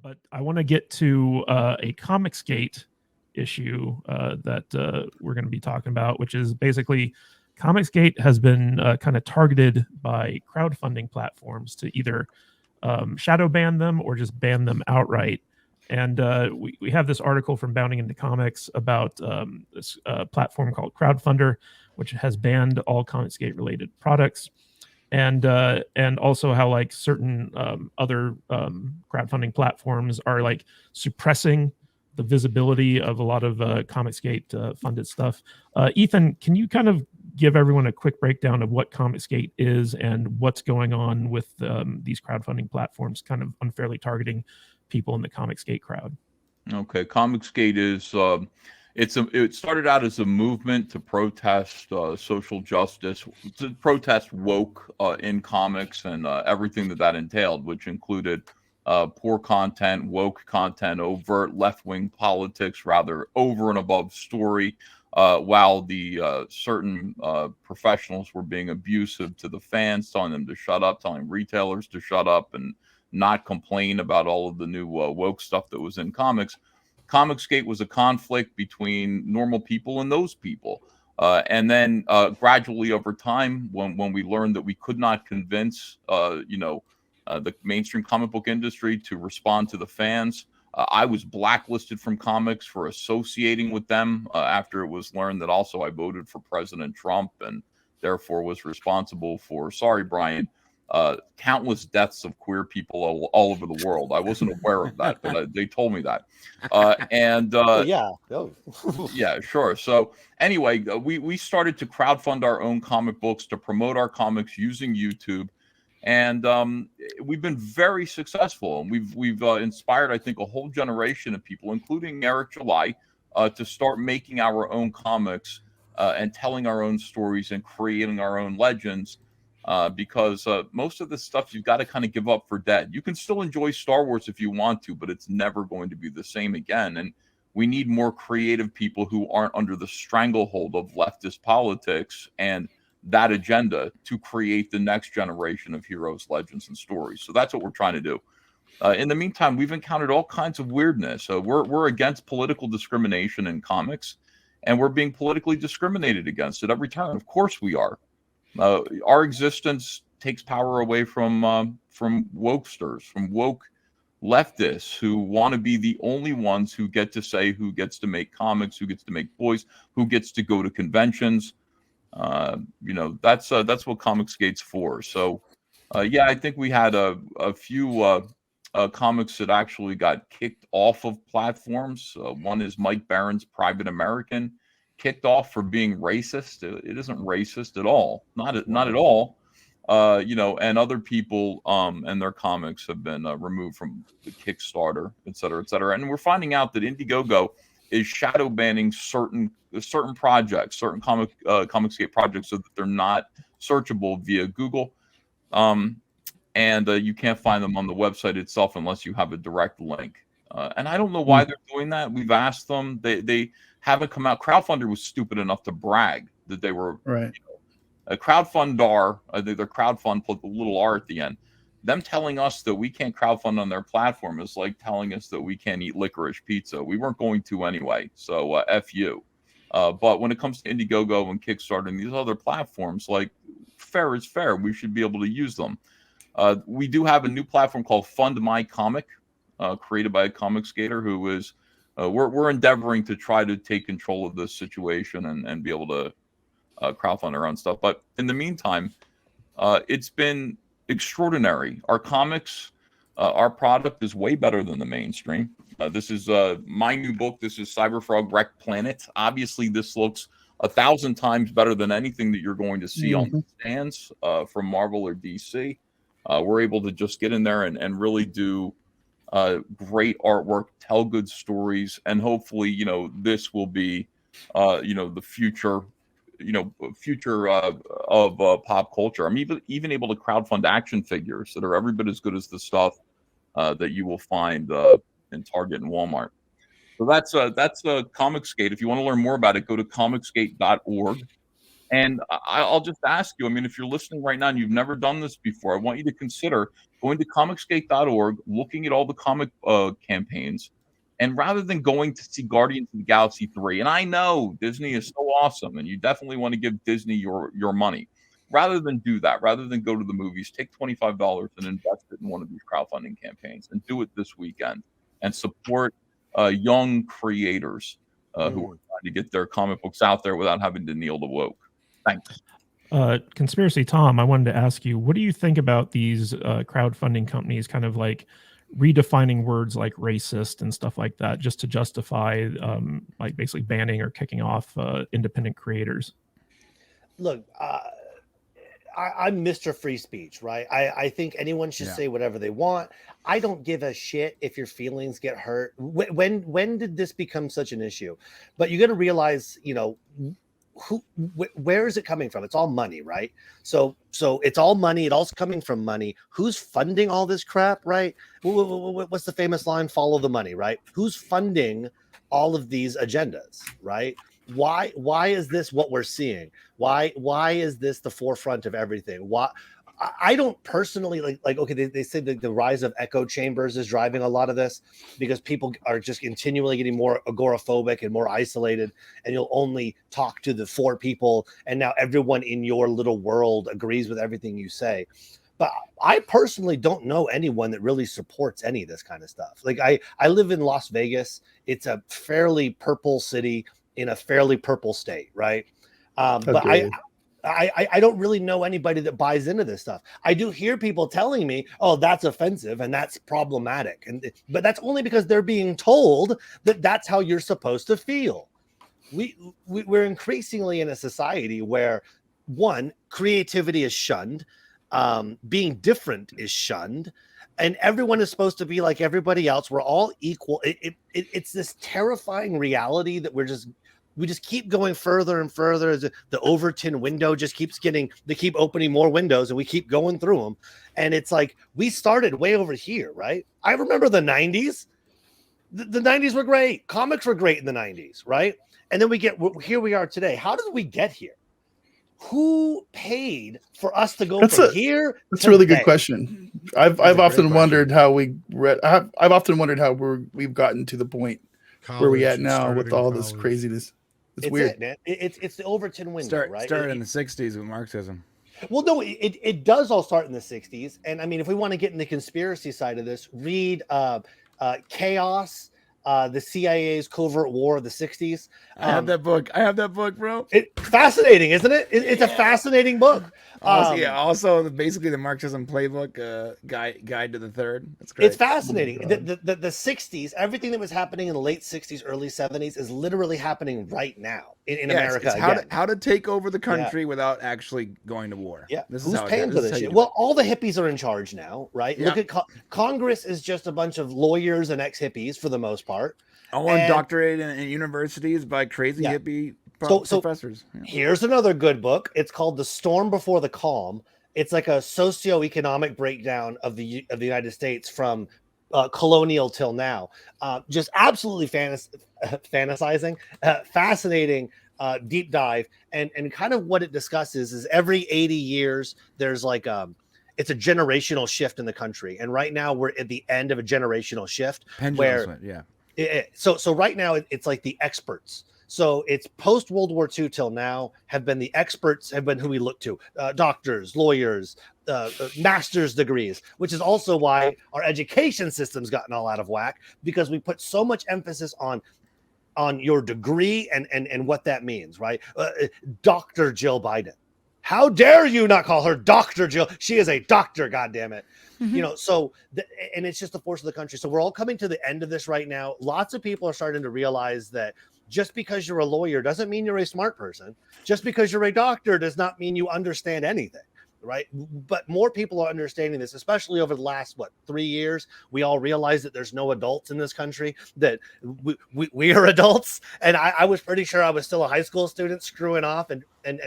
But I want to get to a Comicsgate issue that we're going to be talking about, which is basically Comicsgate has been kind of targeted by crowdfunding platforms to either shadow ban them or just ban them outright. And we have this article from Bounding into Comics about this platform called Crowdfunder, which has banned all Comicsgate related products, and also how like certain other crowdfunding platforms are like suppressing the visibility of a lot of Comicsgate funded stuff. Ethan, can you kind of give everyone a quick breakdown of what Comicsgate is and what's going on with these crowdfunding platforms kind of unfairly targeting people in the Comicsgate crowd? Okay, Comicsgate is it started out as a movement to protest social justice, to protest woke in comics and everything that entailed, which included poor content, woke content, overt left-wing politics, rather over and above story, while the certain professionals were being abusive to the fans, telling them to shut up, telling retailers to shut up and not complain about all of the new woke stuff that was in comics. Comicsgate was a conflict between normal people and those people. And then gradually over time, when we learned that we could not convince, the mainstream comic book industry to respond to the fans, I was blacklisted from comics for associating with them after it was learned that also I voted for President Trump and therefore was responsible for, sorry, Brian, countless deaths of queer people all over the world. I wasn't aware of that, but they told me that. Yeah, sure. So anyway, we started to crowdfund our own comic books to promote our comics using YouTube. And we've been very successful. And we've inspired, I think, a whole generation of people, including Eric July, to start making our own comics and telling our own stories and creating our own legends. Because most of the stuff you've got to kind of give up for dead. You can still enjoy Star Wars if you want to, but it's never going to be the same again. And we need more creative people who aren't under the stranglehold of leftist politics and that agenda to create the next generation of heroes, legends, and stories. So that's what we're trying to do. In the meantime, we've encountered all kinds of weirdness. We're against political discrimination in comics, and we're being politically discriminated against at every turn. Of course we are. Our existence takes power away from wokesters, from woke leftists who want to be the only ones who get to say who gets to make comics, who gets to make toys, who gets to go to conventions. That's what Comicsgate's for. So, I think we had a few comics that actually got kicked off of platforms. One is Mike Barron's Private American, kicked off for being racist. It isn't racist at all, not at all. And other people and their comics have been removed from the Kickstarter, et cetera, et cetera. And we're finding out that Indiegogo is shadow banning certain projects, certain Comicsgate projects, so that they're not searchable via Google, and you can't find them on the website itself unless you have a direct link. And I don't know why they're doing that. We've asked them; they haven't come out. Crowdfunder was stupid enough to brag that they were right. A crowdfundar. Their crowdfund put the little R at the end. Them telling us that we can't crowdfund on their platform is like telling us that we can't eat licorice pizza. We weren't going to anyway, so F you. But when it comes to Indiegogo and Kickstarter and these other platforms, like, fair is fair. We should be able to use them. We do have a new platform called Fund My Comic, created by a Comicsgater who is, we're endeavoring to try to take control of this situation and be able to crowdfund our own stuff. But in the meantime, it's been extraordinary. Our comics, our product is way better than the mainstream. This is my new book. This is Cyberfrog Wrecked Planet. Obviously, this looks 1,000 times better than anything that you're going to see on the stands from Marvel or DC. We're able to just get in there and really do great artwork, tell good stories, and hopefully, this will be, the future. Future of pop culture. I'm even able to crowdfund action figures that are every bit as good as the stuff that you will find in Target and Walmart. So that's Comicsgate. If you want to learn more about it, go to comicsgate.org. And I'll just ask you, I mean, if you're listening right now and you've never done this before, I want you to consider going to comicsgate.org, looking at all the comic campaigns, and rather than going to see Guardians of the Galaxy 3, and I know Disney is so awesome, and you definitely want to give Disney your money. Rather than do that, rather than go to the movies, take $25 and invest it in one of these crowdfunding campaigns, and do it this weekend, and support young creators who are trying to get their comic books out there without having to kneel to woke. Thanks. Conspiracy Tom, I wanted to ask you, what do you think about these crowdfunding companies kind of like redefining words like racist and stuff like that just to justify like basically banning or kicking off independent creators? Look, I'm Mr. Free Speech, right? I think anyone should say whatever they want. I don't give a shit if your feelings get hurt. When did this become such an issue? But you got to realize, you know, where is it coming from? It's all money, right? So it's all money. It all's coming from money. Who's funding all this crap, right? What's the famous line? Follow the money, right? Who's funding all of these agendas, right? Why is this what we're seeing? Why is this the forefront of everything? Why? I don't personally like okay, they say that the rise of echo chambers is driving a lot of this because people are just continually getting more agoraphobic and more isolated, and you'll only talk to the 4 people, and now everyone in your little world agrees with everything you say. But I personally don't know anyone that really supports any of this kind of stuff. Like I live in Las Vegas. It's a fairly purple city in a fairly purple state, right? But I don't really know anybody that buys into this stuff. I do hear people telling me, "Oh, that's offensive and that's problematic," but that's only because they're being told that that's how you're supposed to feel. We're increasingly in a society where, one, creativity is shunned, being different is shunned, and everyone is supposed to be like everybody else. We're all equal. It's this terrifying reality that we just keep going further and further. The Overton window just keeps they keep opening more windows and we keep going through them. And it's like, we started way over here, right? I remember the 90s. The 90s were great. Comics were great in the 90s, right? And then here we are today. How did we get here? Who paid for us to go from here? That's a really good question. I've often wondered how I've often wondered how we've gotten to the point where we at now with all this craziness. It's weird. It, man. It's the Overton window, right? Started in the 60s with Marxism. Well, no, it does all start in the 60s. And I mean, if we want to get in the conspiracy side of this, read Chaos, the CIA's Covert War of the 60s. I have that book, bro. Fascinating, isn't it? It's a fascinating book. Also, basically the Marxism playbook, guide to the third. That's great. It's fascinating. The 60s, everything that was happening in the late 60s, early 70s is literally happening right now in America. It's how to take over the country without actually going to war. Yeah. Who's paying for this shit? Well, all the hippies are in charge now, right? Yeah. Look at Congress is just a bunch of lawyers and ex-hippies for the most part. All indoctrinated in universities by crazy hippie professors. Yeah. Here's another good book. It's called The Storm Before the Calm. It's like a socioeconomic breakdown of the United States from colonial till now. Just absolutely fantasizing, fascinating deep dive. And kind of what it discusses is every 80 years, there's like it's a generational shift in the country. And right now we're at the end of a generational shift. So right now it's like the experts. So it's post World War II till now have been the experts, have been who we look to, doctors, lawyers, master's degrees, which is also why our education system's gotten all out of whack, because we put so much emphasis on your degree and what that means, right? Dr. Jill Biden. How dare you not call her Dr. Jill? She is a doctor, goddammit. You know, so, and it's just the force of the country. So we're all coming to the end of this right now. Lots of people are starting to realize that just because you're a lawyer doesn't mean you're a smart person. Just because you're a doctor does not mean you understand anything, right? But more people are understanding this, especially over the last, 3 years. We all realize that there's no adults in this country, that we are adults. And I was pretty sure I was still a high school student screwing off and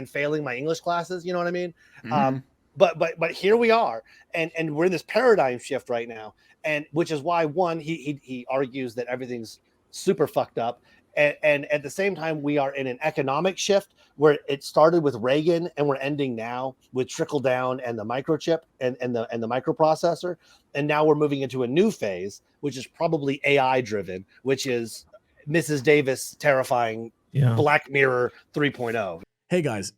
failing my English classes. You know what I mean? Mm-hmm. But here we are, and we're in this paradigm shift right now, and which is why he argues that everything's super fucked up, And at the same time, we are in an economic shift where it started with Reagan and we're ending now with trickle down and the microchip and the microprocessor. And now we're moving into a new phase, which is probably AI driven, which is Mrs. Davis terrifying Black Mirror 3.0. Hey guys,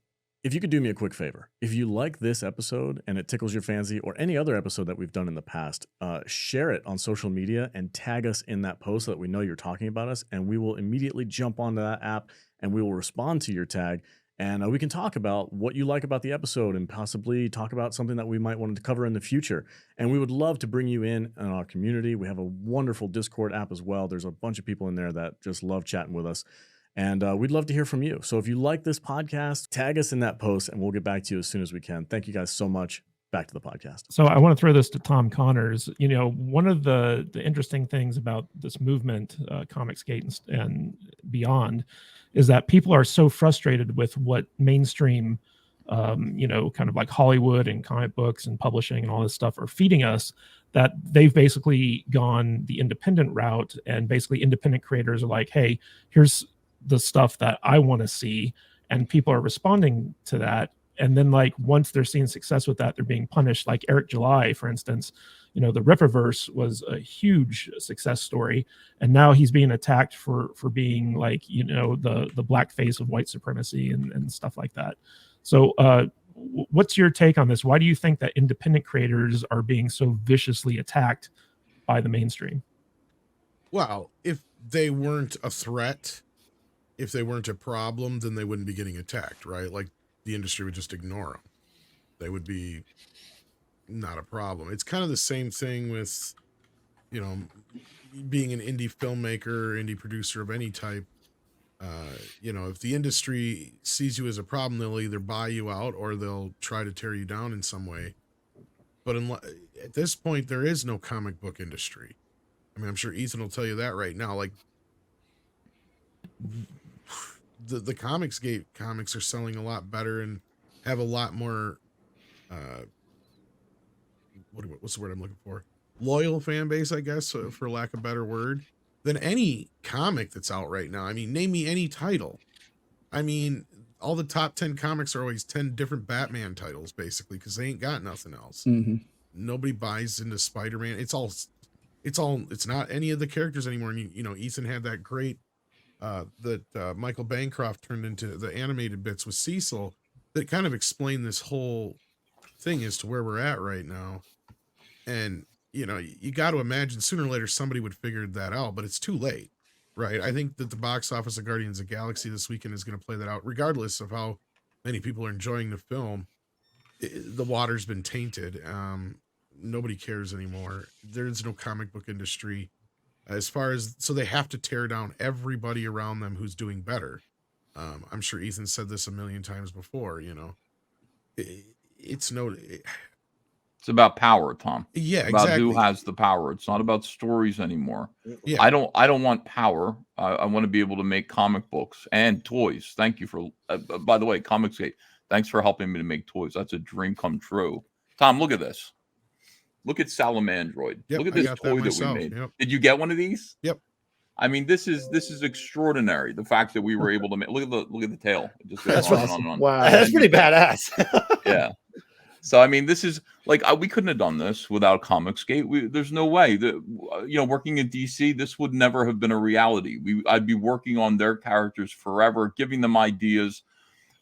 if you could do me a quick favor, if you like this episode and it tickles your fancy, or any other episode that we've done in the past, share it on social media and tag us in that post so that we know you're talking about us, and we will immediately jump onto that app and we will respond to your tag, and we can talk about what you like about the episode and possibly talk about something that we might want to cover in the future. And we would love to bring you in our community. We have a wonderful Discord app as well. There's a bunch of people in there that just love chatting with us. And we'd love to hear from you. So if you like this podcast, tag us in that post and we'll get back to you as soon as we can. Thank you guys so much. Back to the podcast. So I want to throw this to Tom Connors. You know, one of the interesting things about this movement, Comicsgate and beyond, is that people are so frustrated with what mainstream, you know, kind of like Hollywood and comic books and publishing and all this stuff are feeding us, that they've basically gone the independent route, and basically independent creators are like, hey, here's the stuff that I want to see, and people are responding to that. And then, like, once they're seeing success with that, they're being punished. Like Eric July, for instance, you know, the Rippaverse was a huge success story, and now he's being attacked for being, like, you know, the black face of white supremacy and stuff like that. So what's your take on this? Why do you think that independent creators are being so viciously attacked by the mainstream? Well, if they weren't a threat, if they weren't a problem, then they wouldn't be getting attacked, right? Like, the industry would just ignore them. They would be not a problem. It's kind of the same thing with, you know, being an indie filmmaker, indie producer of any type. You know, if the industry sees you as a problem, they'll either buy you out or they'll try to tear you down in some way. But at this point, there is no comic book industry. I mean, I'm sure Ethan will tell you that right now. Like, the Comicsgate comics are selling a lot better and have a lot more what's the word I'm looking for? Loyal fan base, I guess, for lack of a better word, than any comic that's out right now. I mean, name me any title. I mean, all the top 10 comics are always 10 different Batman titles, basically, because they ain't got nothing else. Mm-hmm. Nobody buys into Spider-Man. It's not any of the characters anymore. And you know, Ethan had that great that Michael Bancroft turned into the animated bits with Cecil that kind of explained this whole thing as to where we're at right now. And, you know, you got to imagine sooner or later somebody would figure that out, but it's too late, right? I think that the box office of Guardians of the Galaxy this weekend is going to play that out, regardless of how many people are enjoying the film. The water's been tainted. Nobody cares anymore. There's no comic book industry. As far as, so they have to tear down everybody around them who's doing better. I'm sure Ethan said this a million times before, you know, it's about power, Tom. Yeah, about exactly. Who has the power. It's not about stories anymore. Yeah. I don't want power. I want to be able to make comic books and toys. Thank you for, by the way, Comicsgate, thanks for helping me to make toys. That's a dream come true. Tom, look at this. Look at Salamandroid. Yep, look at this toy that we made. Yep. Did you get one of these? Yep. I mean, this is extraordinary. The fact that we were able to make, look at the tail. It just goes That's on and on. Wow, that's pretty badass. Yeah. So I mean, this is like we couldn't have done this without Comicsgate. There's no way that, you know, working in DC, this would never have been a reality. I'd be working on their characters forever, giving them ideas.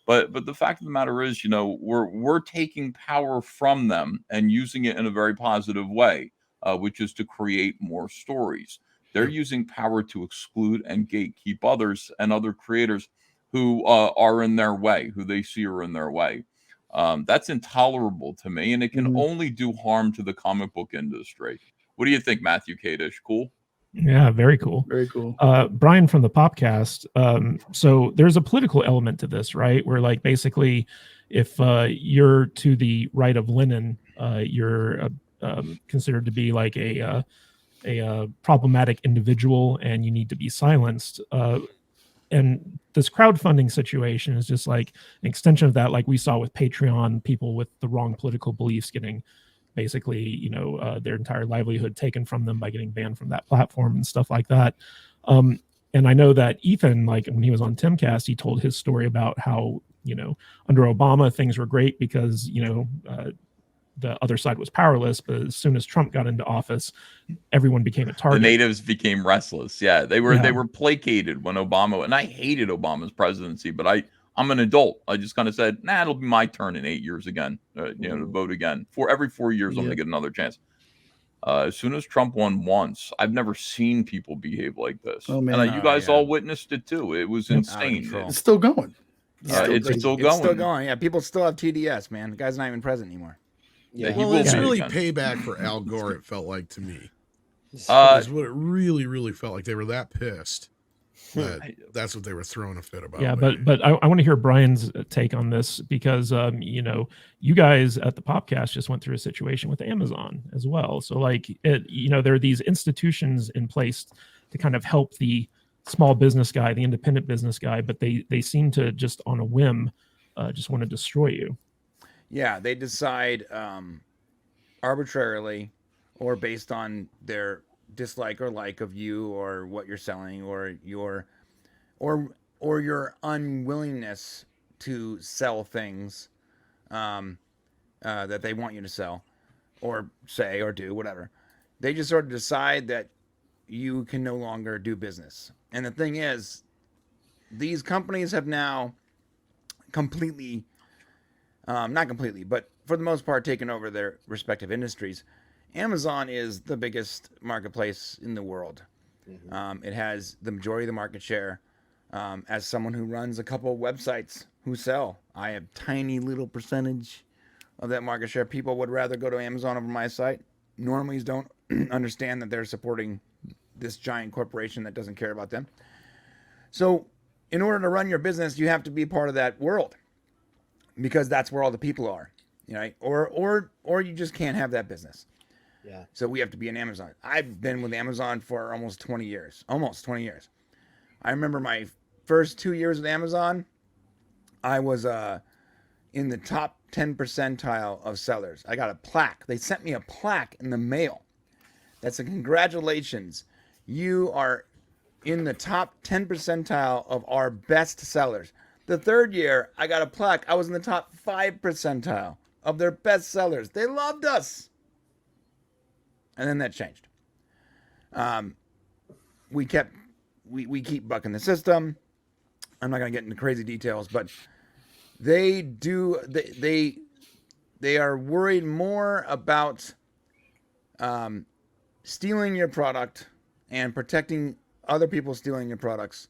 But the fact of the matter is, you know, we're taking power from them and using it in a very positive way, which is to create more stories. They're using power to exclude and gatekeep others and other creators who are in their way, who they see are in their way. That's intolerable to me, and it can only do harm to the comic book industry. What do you think, Matthew Kadish? Cool? Yeah, very cool. Very cool. Brian from the Popcast. So there's a political element to this, right? Where, like, basically, if you're to the right of Lenin, you're considered to be like a problematic individual, and you need to be silenced. And this crowdfunding situation is just like an extension of that, like we saw with Patreon, people with the wrong political beliefs getting basically, you know, their entire livelihood taken from them by getting banned from that platform and stuff like that. And I know that Ethan, like when he was on Timcast, he told his story about how, under Obama, things were great because, the other side was powerless. But as soon as Trump got into office, everyone became a The target. natives became restless. Yeah, they were placated when Obama, and I hated Obama's presidency, but I'm an adult. I just kind of said, nah, it'll be my turn in 8 years again, to vote again. For every 4 years, I'm going to get another chance. As soon as Trump won once, I've never seen people behave like this. Oh, man. And you guys all witnessed it too. It was insane. It's still going. It's still going. It's still going. Yeah, people still have TDS, man. The guy's not even present anymore. Yeah, well, it's really payback for Al Gore, it felt like to me. That's what it really, really felt like. They were that pissed. That's what they were throwing a fit about. Yeah, but I want to hear Brian's take on this because you guys at the Popcast just went through a situation with Amazon as well. So there are these institutions in place to kind of help the small business guy, the independent business guy, but they seem to just on a whim just want to destroy you. Yeah, they decide arbitrarily or based on their dislike or like of you or what you're selling or your unwillingness to sell things that they want you to sell or say or do, whatever. They just sort of decide that you can no longer do business. And the thing is, these companies have now completely, not completely, but for the most part, taken over their respective industries. Amazon is the biggest marketplace in the world. It has the majority of the market share. As someone who runs a couple of websites who sell, I have tiny little percentage of that market share. People would rather go to Amazon over my site. Normies don't understand that they're supporting this giant corporation that doesn't care about them. So in order to run your business, you have to be part of that world because that's where all the people are, right? Or you just can't have that business. Yeah. So we have to be in Amazon. I've been with Amazon for almost 20 years. I remember my first 2 years with Amazon, I was in the top 10 percentile of sellers. I got a plaque. They sent me a plaque in the mail. That's a congratulations. You are in the top 10 percentile of our best sellers. The third year, I got a plaque. I was in the top 5 percentile of their best sellers. They loved us. And then that changed. We keep bucking the system. I'm not going to get into crazy details, but they are worried more about stealing your product and protecting other people stealing your products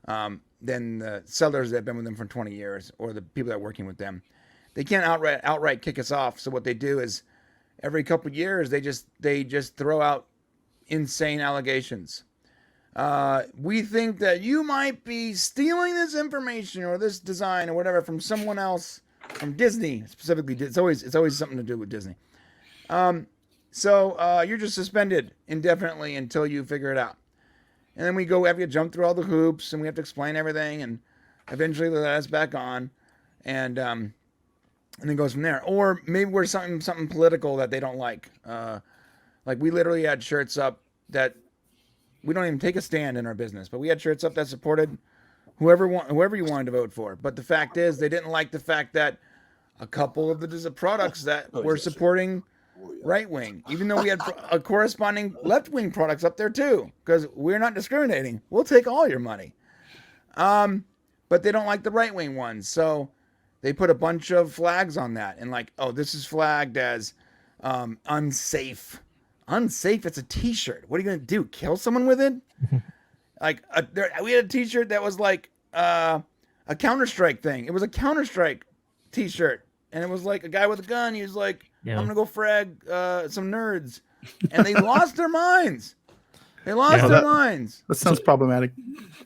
than the sellers that have been with them for 20 years or the people that are working with them. They can't outright kick us off. So what they do is every couple of years they just throw out insane allegations. We think that you might be stealing this information or this design or whatever from someone else, from Disney specifically. It's always something to do with Disney. So you're just suspended indefinitely until you figure it out. And then we have to jump through all the hoops and we have to explain everything and eventually they let us back on and then it goes from there. Or maybe we're something political that they don't like. Like we literally had shirts up that we don't even take a stand in our business, but we had shirts up that supported whoever you wanted to vote for. But the fact is, they didn't like the fact that a couple of the products that were supporting right wing, even though we had a corresponding left wing products up there too, because we're not discriminating. We'll take all your money. But they don't like the right wing ones, so they put a bunch of flags on that and like, oh, this is flagged as unsafe. Unsafe. It's a T-shirt. What are you gonna do? Kill someone with it? Like we had a T-shirt that was like a Counter-Strike thing. It was a Counter-Strike T-shirt, and it was like a guy with a gun. He was like, "I'm gonna go frag some nerds," and they lost their minds. They lost their minds. That sounds problematic,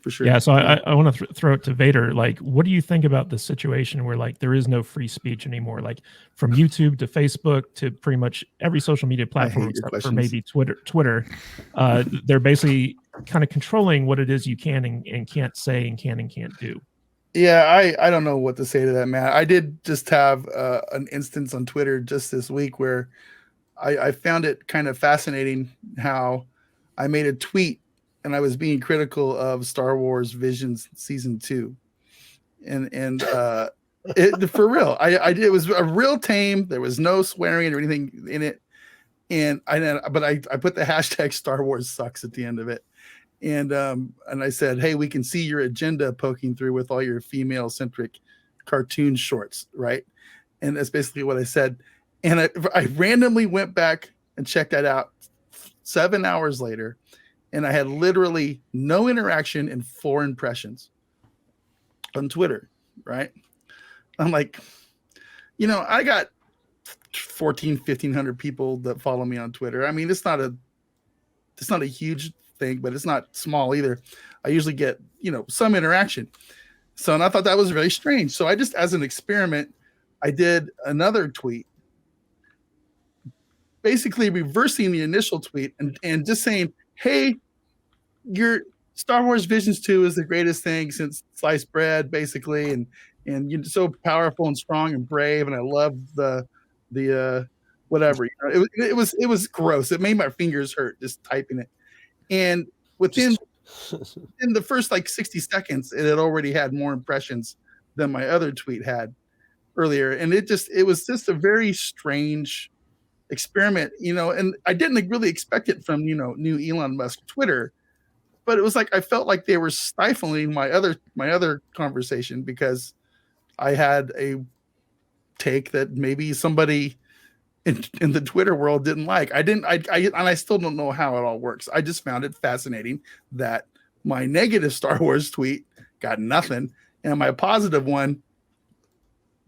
for sure. Yeah, so I want to throw it to Vader. Like, what do you think about the situation where like there is no free speech anymore? Like from YouTube to Facebook to pretty much every social media platform except for maybe Twitter, they're basically kind of controlling what it is you can and can't say and can't do. Yeah, I don't know what to say to that, man. I did just have an instance on Twitter just this week where I found it kind of fascinating how I made a tweet and I was being critical of Star Wars Visions season 2, and for real, I did. It was a real tame. There was no swearing or anything in it, and I put the hashtag Star Wars sucks at the end of it, and I said, hey, we can see your agenda poking through with all your female centric cartoon shorts, right? And that's basically what I said. And I randomly went back and checked that out 7 hours later, and I had literally no interaction and 4 impressions on Twitter, right? I'm like, I got 1,500 people that follow me on Twitter. I mean, it's not a huge thing, but it's not small either. I usually get, some interaction. So, and I thought that was very strange. So I just, as an experiment, I did another tweet, basically reversing the initial tweet and just saying, hey, your Star Wars Visions 2 is the greatest thing since sliced bread, basically, and you're so powerful and strong and brave, and I love the whatever. It was gross. It made my fingers hurt just typing it. And within in the first 60 seconds, it had already had more impressions than my other tweet had earlier, and it was just a very strange experiment, and I didn't really expect it from new Elon Musk Twitter, but it was like I felt like they were stifling my other conversation because I had a take that maybe somebody in the Twitter world didn't like. I still don't know how it all works. I just found it fascinating that my negative Star Wars tweet got nothing and my positive one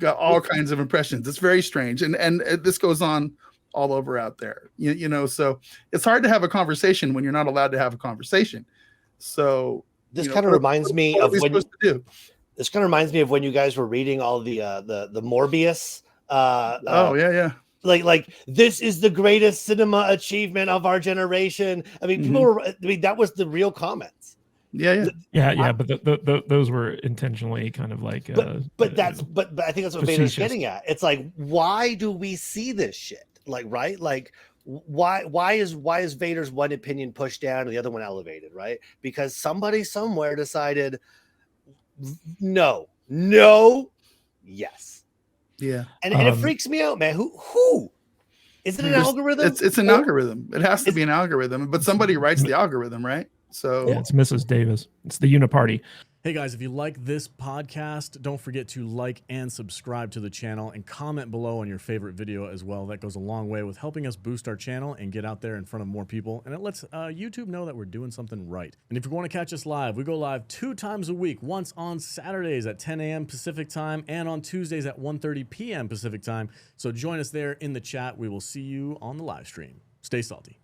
got all kinds of impressions. It's very strange, and this goes on all over out there, so it's hard to have a conversation when you're not allowed to have a conversation. So this kind of reminds me of when this kind of reminds me of when you guys were reading all the Morbius. Yeah. Like this is the greatest cinema achievement of our generation. I mean, people were. I mean, that was the real comments. Yeah. But those were intentionally kind of like. But I think that's what Vader's getting at. It's like, why do we see this shit? Like, right? Like, why is Vader's one opinion pushed down and the other one elevated? Right? Because somebody somewhere decided, no, yes. Yeah. And it freaks me out, man. Who? Is it an algorithm? It's an algorithm. It has to be an algorithm, but somebody writes the algorithm, right? So yeah, it's Mrs. Davis. It's the Uniparty. Hey guys, if you like this podcast, don't forget to like and subscribe to the channel and comment below on your favorite video as well. That goes a long way with helping us boost our channel and get out there in front of more people. And it lets YouTube know that we're doing something right. And if you want to catch us live, we go live 2 times a week, once on Saturdays at 10 a.m. Pacific time and on Tuesdays at 1:30 p.m. Pacific time. So join us there in the chat. We will see you on the live stream. Stay salty.